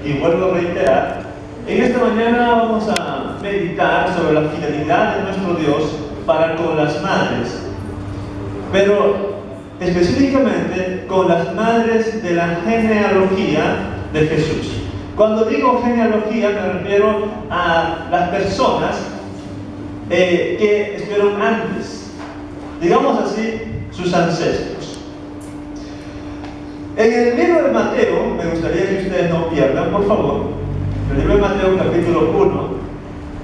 y vuelvo a reiterar, en esta mañana vamos a meditar sobre la fidelidad de nuestro Dios para con las madres, pero específicamente con las madres de la genealogía de Jesús. Cuando digo genealogía me refiero a las personas que estuvieron antes, digamos así, sus ancestros. En el libro de Mateo, me gustaría que ustedes no pierdan, por favor, el libro de Mateo capítulo 1,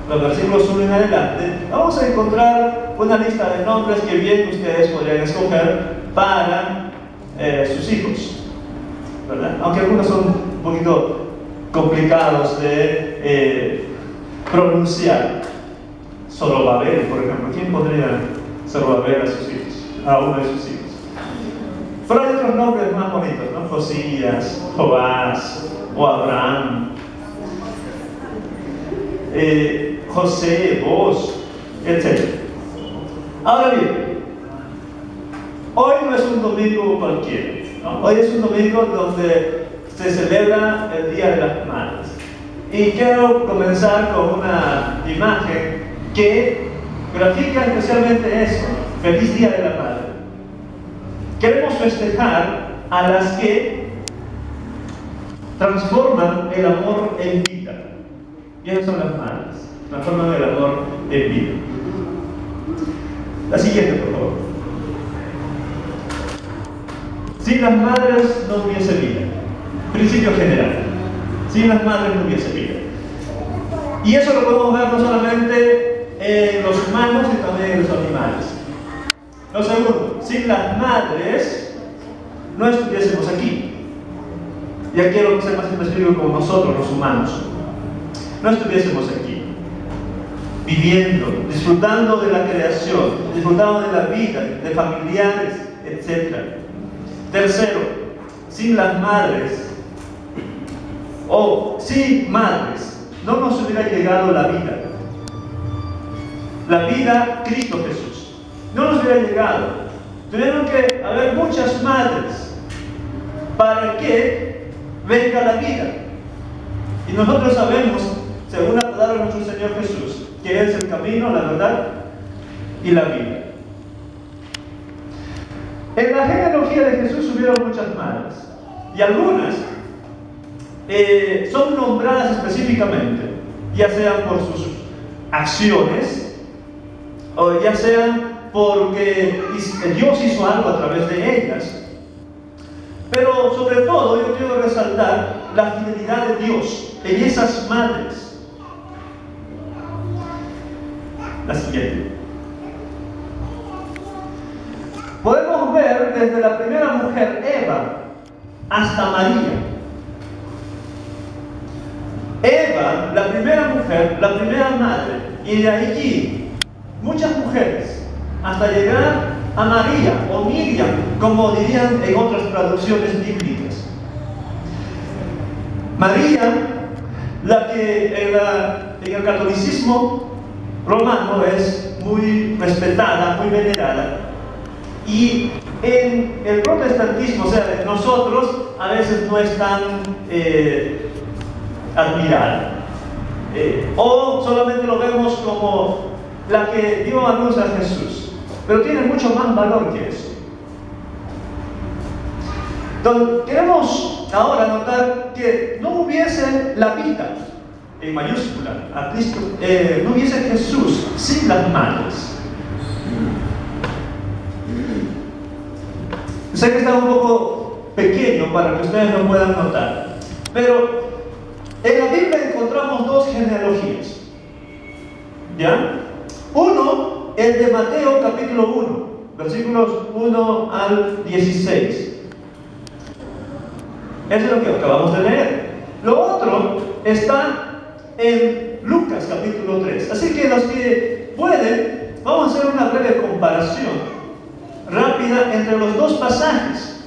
los versículos 1 en adelante, vamos a encontrar una lista de nombres que bien ustedes podrían escoger para sus hijos, ¿verdad? Aunque algunos son un poquito complicados de pronunciar. Zorobabel, por ejemplo. ¿Quién podría Zorobabel a sus hijos? A uno de sus hijos. Pero hay otros nombres más bonitos, ¿no? Josías, Joás o Abraham, José, Boz, etc. Ahora bien, hoy no es un domingo cualquiera, ¿no? Hoy es un domingo donde se celebra el Día de las Madres. Y quiero comenzar con una imagen que grafica especialmente eso: feliz Día de la Madre. Queremos festejar a las que transforman el amor en vida. Y esas son las madres, transforman el amor en vida. La siguiente, por favor. Sin las madres no hubiese vida. Principio general. Sin las madres no hubiese vida. Y eso lo podemos ver no solamente en los humanos, sino también en los animales. Lo segundo, sin las madres no estuviésemos aquí. Ya quiero ser más específico con nosotros, los humanos. No estuviésemos aquí, viviendo, disfrutando de la creación, disfrutando de la vida, de familiares, etc. Tercero, sin las madres, o sin madres, no nos hubiera llegado la vida. La vida, Cristo Jesús, no nos hubiera llegado. Tuvieron que haber muchas madres para que venga la vida. Y nosotros sabemos, según la palabra de nuestro Señor Jesús, que es el camino, la verdad y la vida. En la genealogía de Jesús hubieron muchas madres, y algunas son nombradas específicamente, ya sean por sus acciones, o ya sean porque Dios hizo algo a través de ellas. Pero sobre todo yo quiero resaltar la fidelidad de Dios en esas madres. La siguiente. Podemos ver desde la primera mujer, Eva, hasta María. Eva, la primera mujer, la primera madre, y de allí muchas mujeres, hasta llegar a María o Miriam, como dirían en otras traducciones bíblicas. María, la que en el catolicismo romano es muy respetada, muy venerada, y en el protestantismo, o sea, nosotros, a veces no es tan admirada, o solamente lo vemos como la que dio a luz a Jesús, pero tiene mucho más valor que eso. Entonces, queremos ahora notar que no hubiese la vida, en mayúscula, a Cristo, no hubiese Jesús sin las madres. Sé que está un poco pequeño para que ustedes lo puedan notar, pero en la Biblia encontramos dos genealogías, ¿ya? Uno, el de Mateo capítulo 1, versículos 1 al 16. Eso es lo que acabamos de leer. Lo otro está en Lucas capítulo 3. Así que los que pueden, vamos a hacer una breve comparación rápida entre los dos pasajes.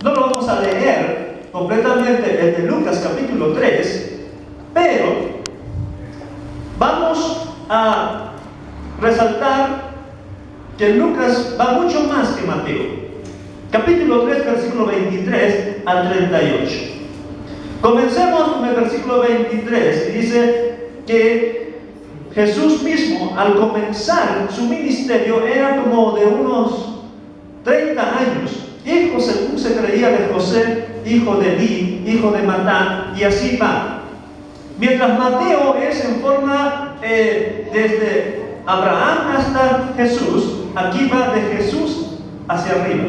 No lo vamos a leer completamente el de Lucas capítulo 3, pero vamos a resaltar que Lucas va mucho más que Mateo. Capítulo 3, versículo 23 al 38. Comencemos con el versículo 23, y dice que Jesús mismo, al comenzar su ministerio, era como de unos 30 años, hijo, según se creía, de José, hijo de Eli, hijo de Matán, y así va. Mientras Mateo es en forma desde Abraham hasta Jesús, aquí va de Jesús hacia arriba.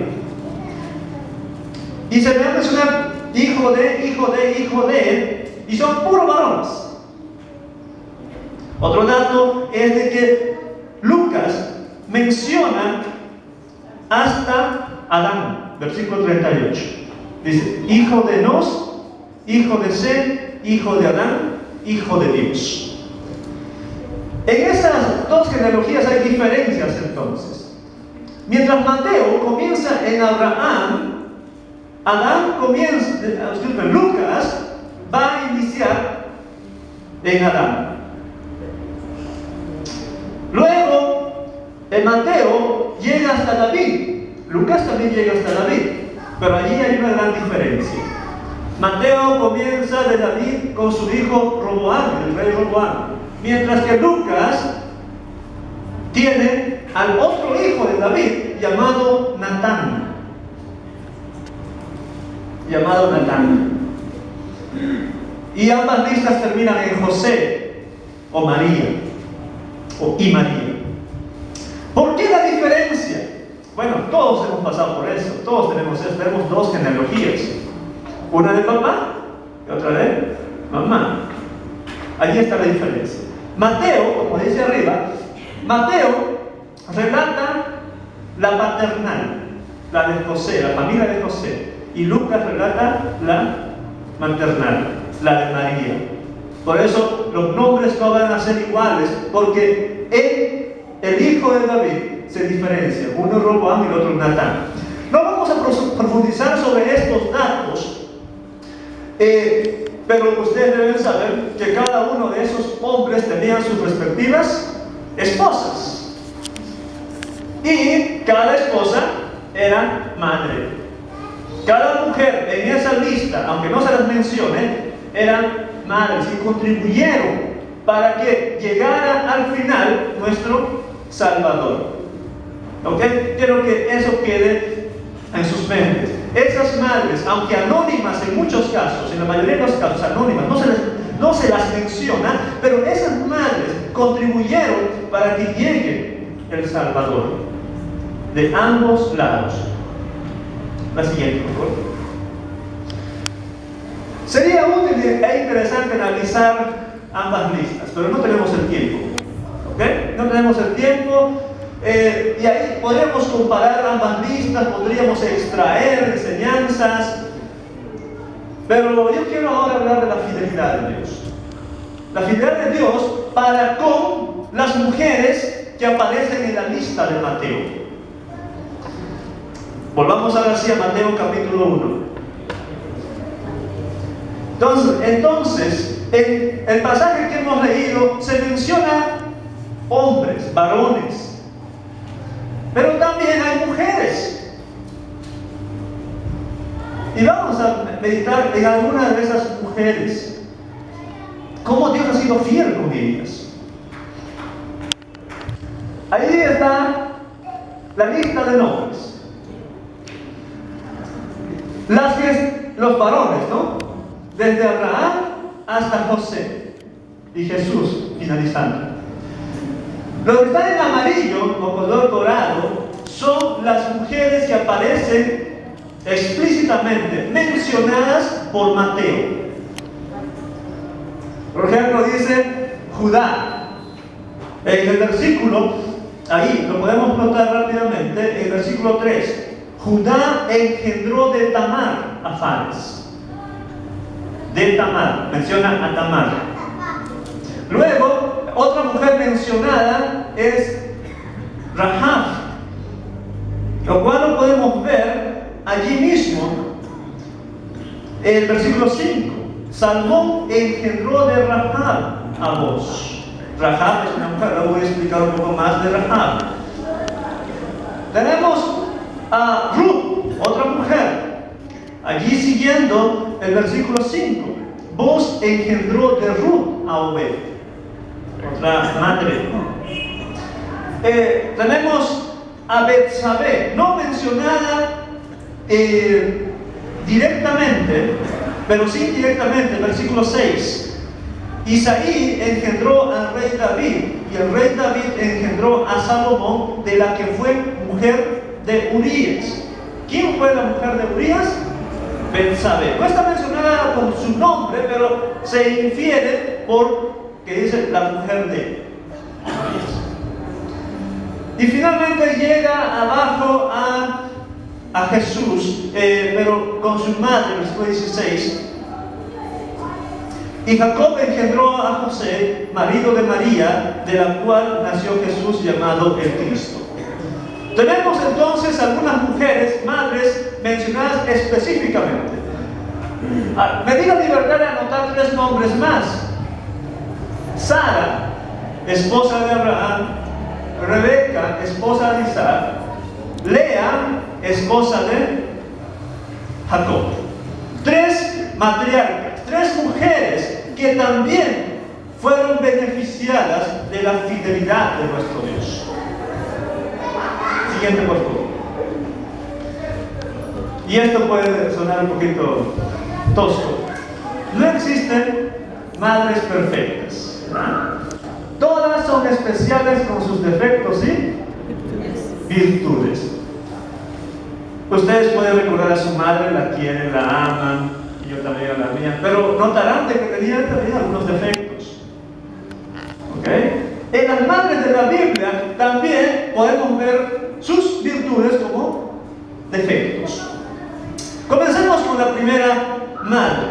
Y se le va a mencionar hijo de, y son puros varones. Otro dato es de que Lucas menciona hasta Adán, versículo 38. Dice, hijo de Enos, hijo de Set, hijo de Adán, hijo de Dios. En estas dos genealogías hay diferencias entonces. Mientras Mateo comienza en Abraham, Lucas va a iniciar en Adán. Luego, en Mateo llega hasta David. Lucas también llega hasta David, pero allí hay una gran diferencia. Mateo comienza de David con su hijo Roboam, el rey Roboam, mientras que Lucas tiene al otro hijo de David llamado Natán. Y ambas listas terminan en José o María y María. ¿Por qué la diferencia? Bueno, todos hemos pasado por eso, todos tenemos dos genealogías, una de papá y otra de mamá. Allí está la diferencia. Mateo, como dice arriba, Mateo relata la paternal, la de José, la familia de José, y Lucas relata la maternal, la de María. Por eso los nombres no van a ser iguales, porque el hijo de David se diferencia, uno es Roboam y el otro es Natán. No vamos a profundizar sobre estos datos, pero ustedes deben saber que cada uno de esos hombres tenían sus respectivas esposas, y cada esposa era madre. Cada mujer en esa lista, aunque no se las mencione, eran madres y contribuyeron para que llegara al final nuestro Salvador. ¿Ok? Quiero que eso quede en sus mentes. Esas madres, aunque anónimas en muchos casos, en la mayoría de los casos anónimas, no se las menciona, pero esas madres contribuyeron para que llegue el Salvador de ambos lados. La siguiente, por favor. Sería útil e interesante analizar ambas listas, pero no tenemos el tiempo. ¿Ok? No tenemos el tiempo. Y ahí podríamos comparar ambas listas, podríamos extraer enseñanzas, pero yo quiero ahora hablar de la fidelidad de Dios. La fidelidad de Dios para con las mujeres que aparecen en la lista de Mateo. Volvamos ahora sí a Mateo capítulo 1. Entonces, en el pasaje que hemos leído se menciona hombres, varones, pero también hay mujeres. Y vamos a meditar en algunas de esas mujeres, cómo Dios ha sido fiel con ellas. Ahí está la lista de nombres. Los varones, ¿no? Desde Abraham hasta José y Jesús, finalizando. Los que están en amarillo o color dorado son las mujeres que aparecen explícitamente mencionadas por Mateo. Por ejemplo, dice Judá. En el versículo, ahí lo podemos notar rápidamente, en el versículo 3. Judá engendró de Tamar a Fares. De Tamar, menciona a Tamar. Luego, otra mujer mencionada es Rahab, lo cual lo podemos ver allí mismo en el versículo 5. Salmón engendró de Rahab a Boz. Rahab es una mujer, ahora voy a explicar un poco más de Rahab. Tenemos a Ruth, otra mujer, allí siguiendo el versículo 5. Boz engendró de Ruth a Obed, otra madre. Tenemos a Betsabé, no mencionada directamente, pero sí indirectamente, versículo 6. Isaí engendró al rey David, y el rey David engendró a Salomón, de la que fue mujer de Urías. ¿Quién fue la mujer de Urías? Betsabé. No está mencionada con su nombre, pero se infiere por que dice la mujer de Urías. Y finalmente llega abajo a Jesús, pero con su madre, versículo 16. Y Jacob engendró a José, marido de María, de la cual nació Jesús llamado el Cristo. Tenemos entonces algunas mujeres, madres, mencionadas específicamente. Me di la libertad de anotar 3 nombres más. Sara, esposa de Abraham; Rebeca, esposa de Isaac; Lea, esposa de Jacob. 3 matriarcas, 3 mujeres que también fueron beneficiadas de la fidelidad de nuestro Dios. Siguiente, por favor. Y esto puede sonar un poquito tosco. No existen madres perfectas. Todas son especiales con sus defectos y virtudes. Ustedes pueden recordar a su madre, la quieren, la aman, y yo también a la mía, pero notarán de que tenía también algunos defectos. ¿Ok? En las madres de la Biblia también podemos ver sus virtudes como defectos. Comencemos con la primera madre,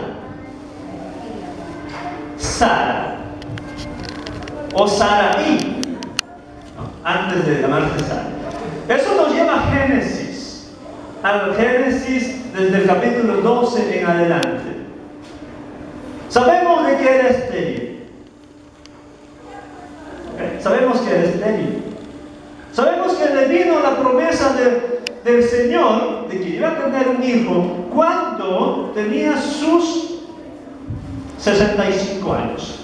Sara, o Sarai, antes de llamarse Sara. Eso nos lleva a Génesis, al Génesis desde el capítulo 12 en adelante. Sabemos de que era estéril. Sabemos que era estéril. Sabemos que le vino la promesa del Señor de que iba a tener un hijo cuando tenía sus 65 años.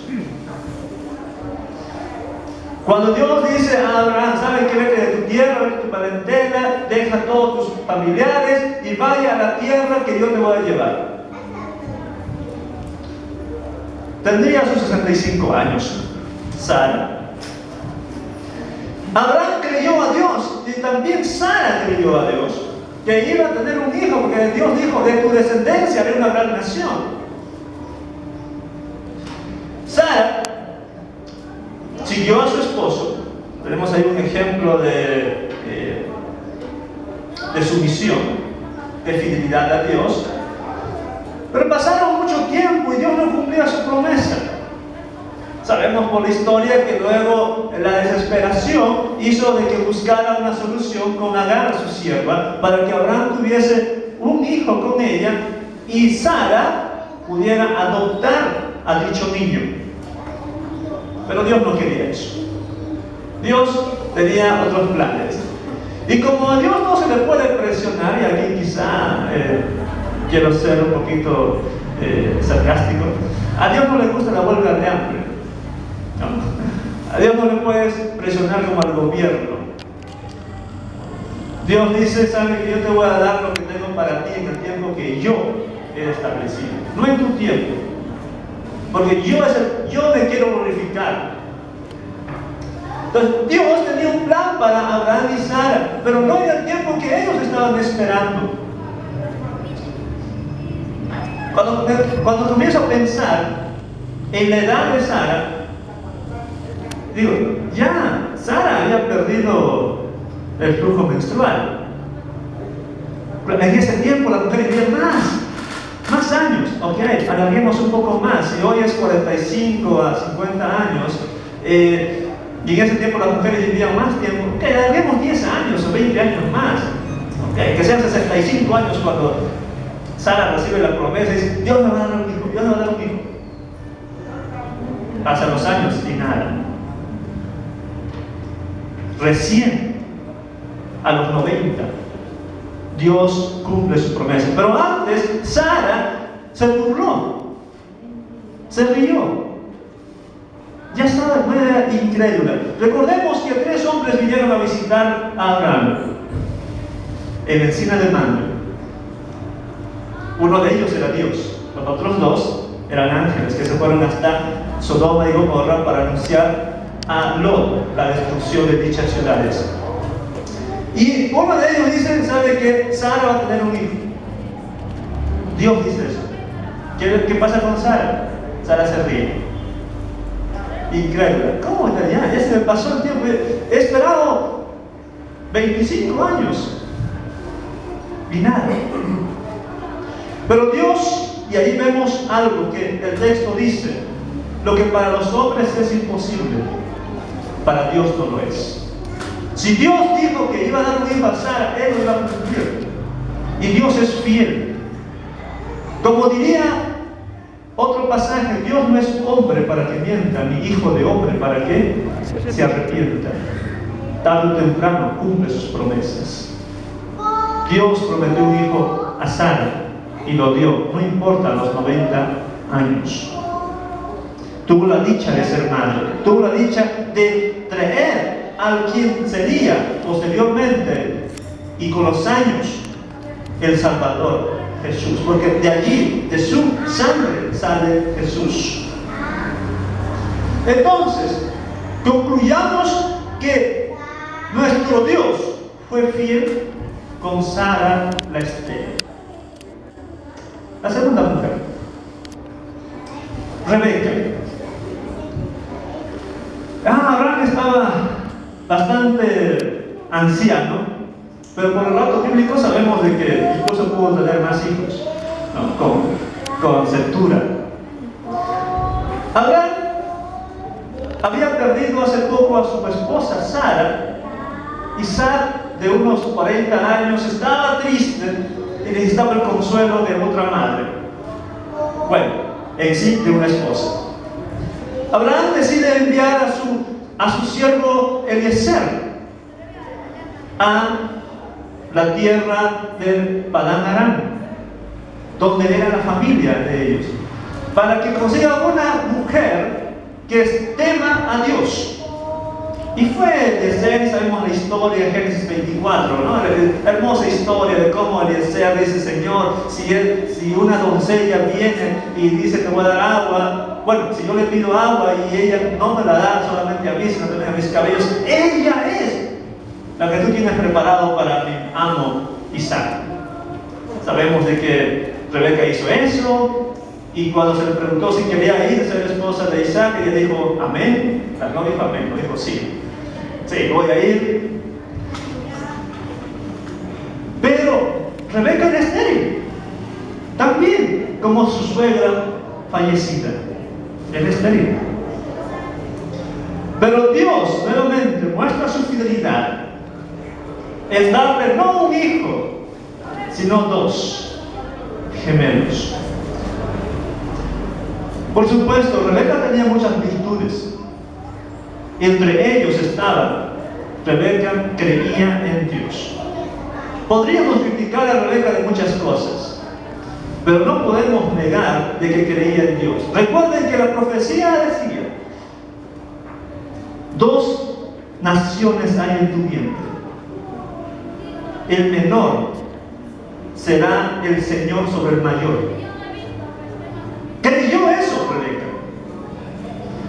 Cuando Dios dice a Abraham: ¿sabes qué? Vete de tu tierra, vete de tu parentela, deja a todos tus familiares y vaya a la tierra que yo te voy a llevar. Tendría sus 65 años, Sara. Abraham creyó a Dios y también Sara creyó a Dios, que iba a tener un hijo, porque Dios dijo: de tu descendencia haré una gran nación. Sara siguió a su esposo. Tenemos ahí un ejemplo de sumisión, de fidelidad a Dios. Pero pasaron mucho tiempo y Dios no cumplía su promesa. Sabemos por la historia que luego la desesperación hizo de que buscara una solución con Agar, su sierva, para que Abraham tuviese un hijo con ella y Sara pudiera adoptar a dicho niño. Pero Dios no quería eso. Dios tenía otros planes. Y como a Dios no se le puede presionar, y aquí quizá quiero ser un poquito sarcástico, a Dios no le gusta la huelga de hambre. No. A Dios no le puedes presionar como al gobierno. Dios dice: ¿sabes que yo te voy a dar lo que tengo para ti en el tiempo que yo he establecido? No en tu tiempo. Porque yo me quiero glorificar. Entonces, Dios tenía un plan para Abraham y Sara, pero no en el tiempo que ellos estaban esperando. Cuando comienzo a pensar en la edad de Sara, digo, ya Sara había perdido el flujo menstrual. Pero en ese tiempo la mujer vivía más años. Ok, alarguemos un poco más. Si hoy es 45 a 50 años, y en ese tiempo las mujeres vivían más tiempo, ok, alarguemos 10 años o 20 años más. Okay, que sean 65 años cuando Sara recibe la promesa y dice: Dios me va a dar un hijo, Dios me va a dar un hijo. Pasan los años y nada. Recién a los 90 Dios cumple su promesa. Pero antes Sara se burló, se rió. Ya estaba de manera incrédula. Recordemos que 3 hombres vinieron a visitar a Abraham en Encina de Mamre. Uno de ellos era Dios, los otros 2 eran ángeles que se fueron hasta Sodoma y Gomorra para anunciar a Lot la destrucción de dichas ciudades. Y uno de ellos dice, sabe que Sara va a tener un hijo. Dios dice eso. ¿Qué pasa con Sara? Sara se ríe. Increíble. ¿Cómo? Ya se me pasó el tiempo. He esperado 25 años. Y nada. Pero Dios, y ahí vemos algo que el texto dice, lo que para los hombres es imposible, para Dios no lo es. Si Dios dijo que iba a dar un hijo a Sara, Él lo iba a cumplir. Y Dios es fiel. Como diría otro pasaje, Dios no es hombre para que mienta, ni hijo de hombre para que se arrepienta. Tarde o temprano cumple sus promesas. Dios prometió un hijo a Sara y lo dio, no importa los 90 años. Tuvo la dicha de ser madre, tuvo la dicha de traer al quien sería posteriormente y con los años el Salvador, Jesús, porque de allí, de su sangre, sale Jesús. Entonces, concluyamos que nuestro Dios fue fiel con Sara la estéril. La segunda mujer, Rebeca. Abraham estaba bastante anciano, pero por el relato bíblico sabemos de que incluso pudo tener más hijos, ¿no? con septura. Abraham había perdido hace poco a su esposa Sara, y Sara, de unos 40 años, estaba triste y necesitaba el consuelo de otra madre. Bueno, en sí, de una esposa. Abraham decide enviar a su siervo Eliezer a la tierra de Padán Aram, donde era la familia de ellos, para que consiga una mujer que tema a Dios. Y fue Eliezer, sabemos la historia de Génesis 24, ¿no? La hermosa historia de cómo Eliezer dice: Señor, si una doncella viene y dice te voy a dar agua, bueno, si yo le pido agua y ella no me la da solamente a mí, sino también a mis cabellos, ella es la que tú tienes preparado para mi amo Isaac. Sabemos de que Rebeca hizo eso, y cuando se le preguntó si quería ir a ser esposa de Isaac, ella dijo amén. No dijo amén, no dijo sí. Sí, voy a ir. Pero Rebeca era estéril, también como su suegra fallecida. Era estéril. Pero Dios nuevamente muestra su fidelidad en darle no un hijo, sino 2 gemelos. Por supuesto, Rebeca tenía muchas virtudes. Entre ellos estaba, Rebeca creía en Dios. Podríamos criticar a Rebeca de muchas cosas, pero no podemos negar de que creía en Dios. Recuerden que la profecía decía: 2 naciones hay en tu vientre, el menor será el Señor sobre el mayor. Creyó eso Rebeca.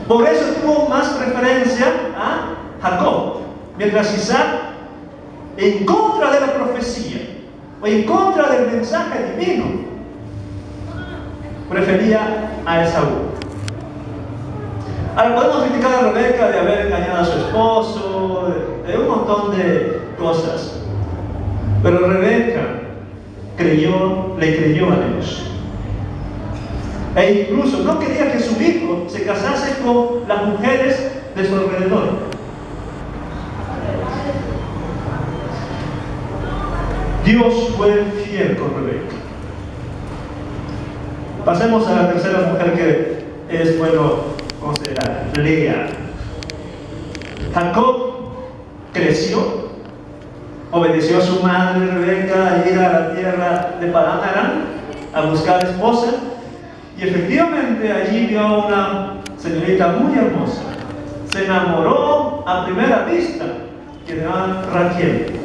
Por eso tuvo más preferencia a Jacob, mientras Isaac, en contra de la profecía o en contra del mensaje divino, prefería a Esaú. Ahora podemos criticar a Rebeca de haber engañado a su esposo, de un montón de cosas, pero Rebeca le creyó a Dios. E incluso no quería que su hijo se casase con las mujeres de su alrededor. Dios fue fiel con Rebeca. Pasemos a la tercera mujer que es bueno considerar, Lea. Jacob creció, obedeció a su madre Rebeca a ir a la tierra de Padán Aram a buscar esposa. Y efectivamente allí vio a una señorita muy hermosa. Se enamoró a primera vista, que era Raquel.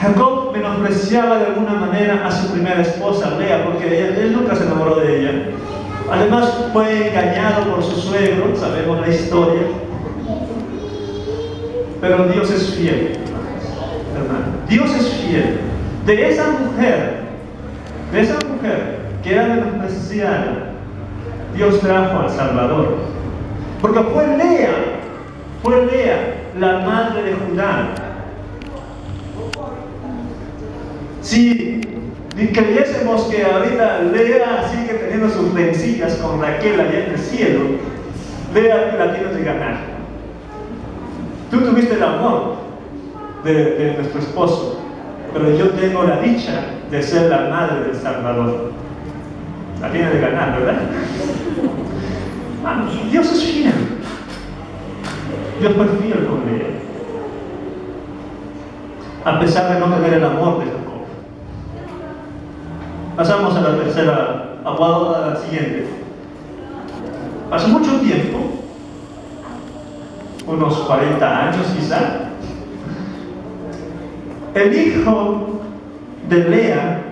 Jacob menospreciaba de alguna manera a su primera esposa, Lea, porque él nunca se enamoró de ella. Además fue engañado por su suegro, sabemos la historia. Pero Dios es fiel, hermano. Dios es fiel. De esa mujer que era menospreciada, Dios trajo al Salvador. Porque fue Lea, la madre de Judá. Si creyésemos que ahorita Lea sigue teniendo sus rencillas con Raquel allá en el cielo, Lea la tiene que ganar. Tú tuviste el amor de nuestro esposo, pero yo tengo la dicha de ser la madre del Salvador. La tiene de ganar, ¿verdad? Dios es fiel. Dios fue fiel con Lea, a pesar de no tener el amor de Jacob. Pasamos a la tercera, a la siguiente. Hace mucho tiempo, unos 40 años quizá, el hijo de Lea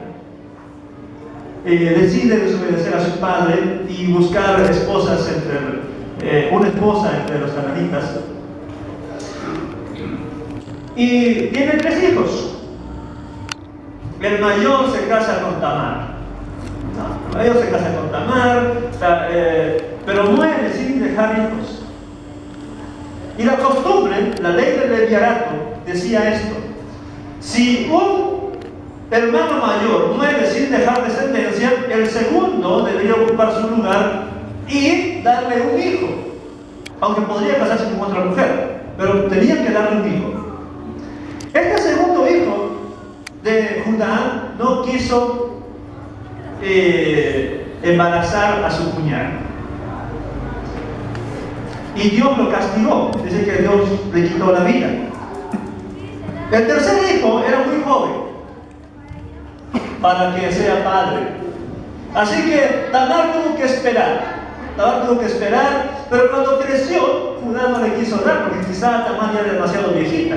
decide desobedecer a su padre y buscar esposas una esposa entre los cananitas. Y tiene 3 hijos. El mayor se casa con Tamar. Pero muere sin dejar hijos. Y la costumbre, la ley del Leviarato, decía esto: si un hermano mayor muere sin dejar descendencia, el segundo debería ocupar su lugar y darle un hijo, aunque podría casarse con otra mujer, pero tenía que darle un hijo. Este segundo hijo de Judá no quiso embarazar a su cuñada, y Dios lo castigó. Dice que Dios le quitó la vida. El tercer hijo era muy joven para que sea padre, así que Tamar tuvo que esperar, pero cuando creció, Judá no le quiso dar, porque quizá Tamar ya era demasiado viejita.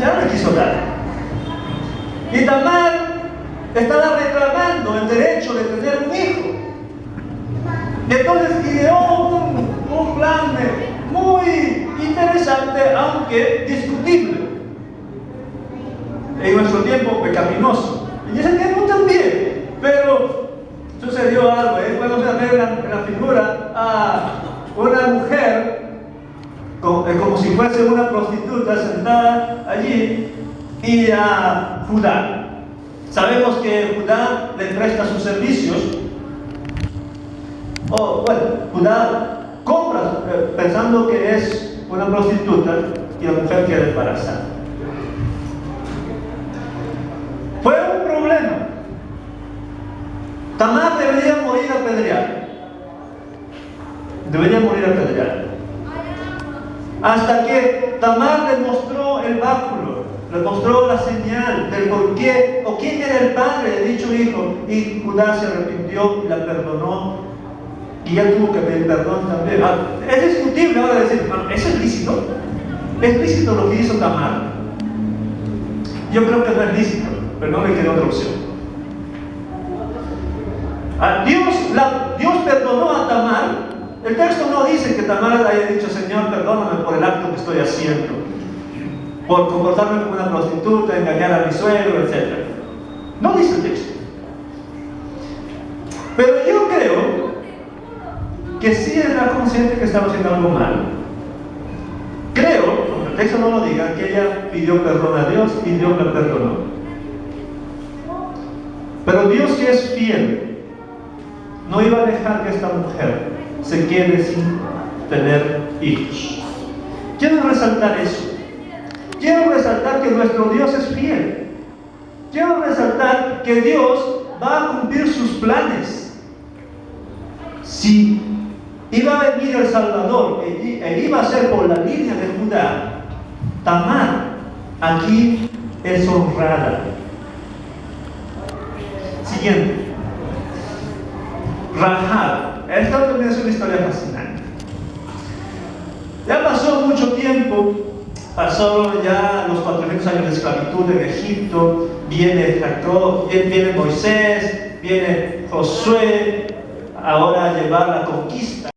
Ya no le quiso dar. Y Tamar estaba reclamando el derecho de tener un hijo. Entonces ideó un plan muy interesante, aunque discutible, en nuestro tiempo pecaminoso, y en ese tiempo también. Pero sucedió algo. Podemos ver en la figura a una mujer como si fuese una prostituta sentada allí, y a Judá. Sabemos que Judá le presta sus servicios. Judá compra pensando que es una prostituta, y la mujer queda embarazada. Fue un problema. Tamar debería morir apedreada. Hasta que Tamar le mostró el báculo, le mostró la señal del por qué o quién era el padre de dicho hijo, y Judá se arrepintió y la perdonó, y él tuvo que pedir perdón también. Es discutible ahora decir, ¿eso es lícito? ¿Es lícito lo que hizo Tamar? Yo creo que no es lícito, pero no le quedó otra opción. Dios perdonó a Tamar. El texto no dice que Tamar haya dicho: Señor, perdóname por el acto que estoy haciendo, por comportarme como una prostituta, engañar a mi suegro, etc. No dice el texto. Pero yo creo que sí era consciente que estaba haciendo algo mal. Creo, aunque el texto no lo diga, que ella pidió perdón a Dios y Dios la perdonó. Pero Dios, que es fiel, no iba a dejar que esta mujer se quede sin tener hijos. Quiero resaltar eso. Quiero resaltar que nuestro Dios es fiel. Quiero resaltar que Dios va a cumplir sus planes. Si iba a venir el Salvador e iba a ser por la línea de Judá, Tamar aquí es honrada. tiempo. Rahab, esta también es una historia fascinante. Ya pasó mucho tiempo, pasó ya los 400 años de esclavitud en Egipto, viene Jacob, viene Moisés, viene Josué, ahora a llevar la conquista.